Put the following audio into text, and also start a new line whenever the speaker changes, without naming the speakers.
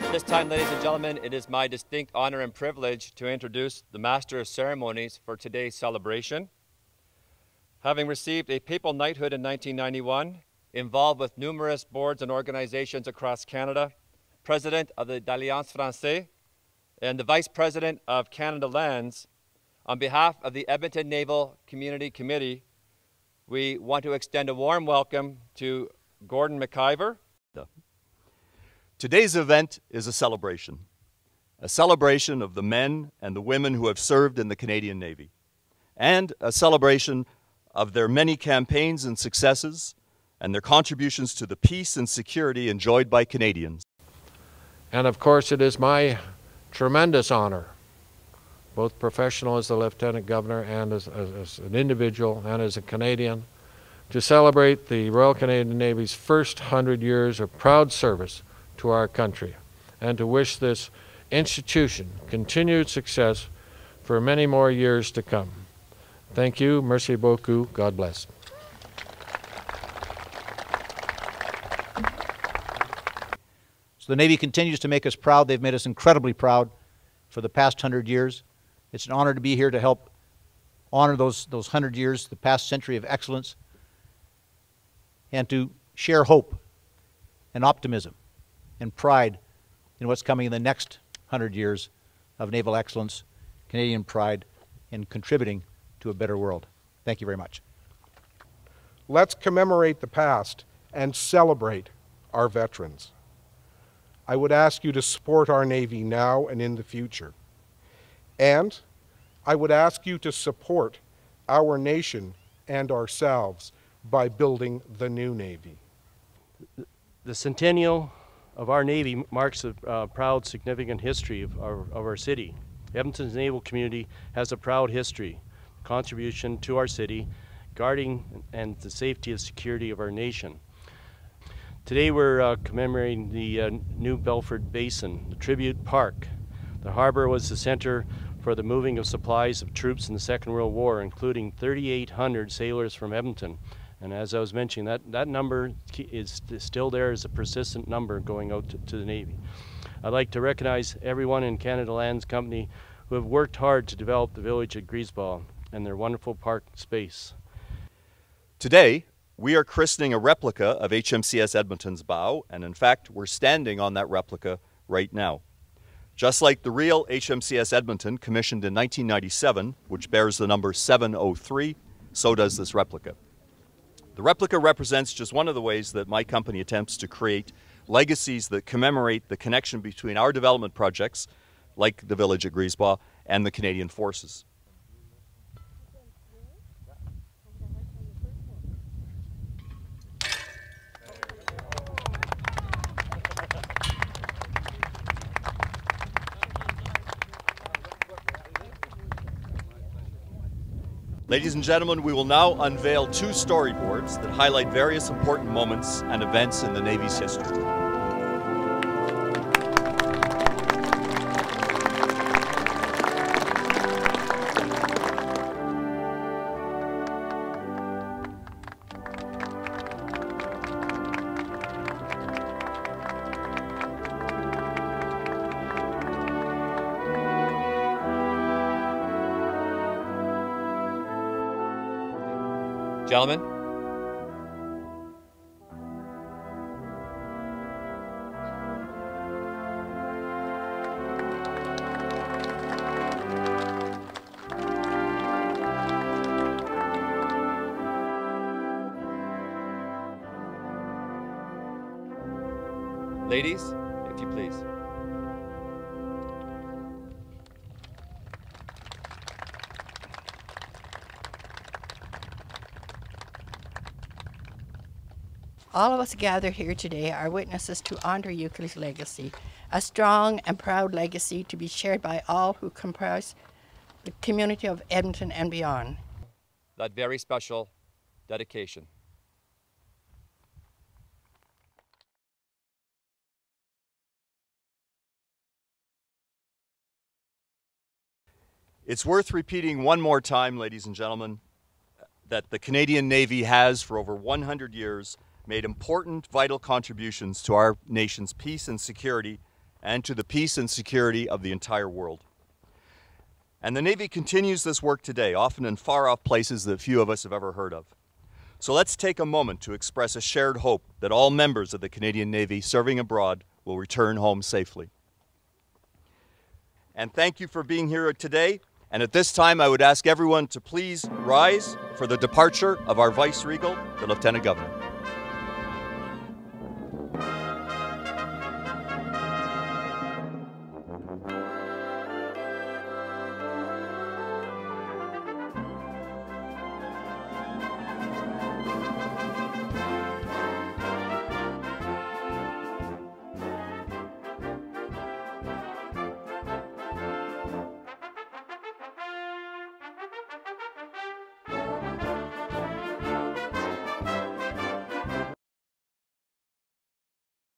At this time, ladies and gentlemen, it is my distinct honor and privilege to introduce the Master of Ceremonies for today's celebration. Having received a papal knighthood in 1991, involved with numerous boards and organizations across Canada, President of the d'Alliance Française, and the Vice President of Canada Lands, on behalf of the Edmonton Naval Community Committee, we want to extend a warm welcome to Gordon McIver.
Today's event is a celebration of the men and the women who have served in the Canadian Navy, and a celebration of their many campaigns and successes and their contributions to the peace and security enjoyed by Canadians.
And of course, it is my tremendous honor, both professional as the Lieutenant Governor and as an individual and as a Canadian, to celebrate the Royal Canadian Navy's first 100 years of proud service to our country, and to wish this institution continued success for many more years to come. Thank you. Merci beaucoup. God bless.
So the Navy continues to make us proud. They've made us incredibly proud for the past 100 years. It's an honor to be here to help honor those 100 years, the past century of excellence, and to share hope and optimism and pride in what's coming in the next 100 years of naval excellence, Canadian pride, and contributing to a better world. Thank you very much.
Let's commemorate the past and celebrate our veterans. I would ask you to support our Navy now and in the future. And I would ask you to support our nation and ourselves by building the new Navy.
The Centennial of our Navy marks a proud, significant history of our city. Edmonton's naval community has a proud history, contribution to our city, guarding and the safety and security of our nation. Today we're commemorating the new Bedford Basin, the Tribute Park. The harbor was the center for the moving of supplies of troops in the Second World War, including 3,800 sailors from Edmonton. And as I was mentioning, that number is still there as a persistent number going out to the Navy. I'd like to recognize everyone in Canada Lands Company who have worked hard to develop the village at Griesbach and their wonderful park space.
Today, we are christening a replica of HMCS Edmonton's bow, and in fact, we're standing on that replica right now. Just like the real HMCS Edmonton, commissioned in 1997, which bears the number 703, so does this replica. The replica represents just one of the ways that my company attempts to create legacies that commemorate the connection between our development projects, like the village at Griesbach, and the Canadian forces. Ladies and gentlemen, we will now unveil two storyboards that highlight various important moments and events in the Navy's history.
Gentlemen, ladies, if you please.
All of us gathered here today are witnesses to Andre Euclid's legacy, a strong and proud legacy to be shared by all who comprise the community of Edmonton and beyond.
That very special dedication.
It's worth repeating one more time, ladies and gentlemen, that the Canadian Navy has, for over 100 years, made important, vital contributions to our nation's peace and security and to the peace and security of the entire world. And the Navy continues this work today, often in far-off places that few of us have ever heard of. So let's take a moment to express a shared hope that all members of the Canadian Navy serving abroad will return home safely. And thank you for being here today. And at this time, I would ask everyone to please rise for the departure of our Vice Regal, the Lieutenant Governor.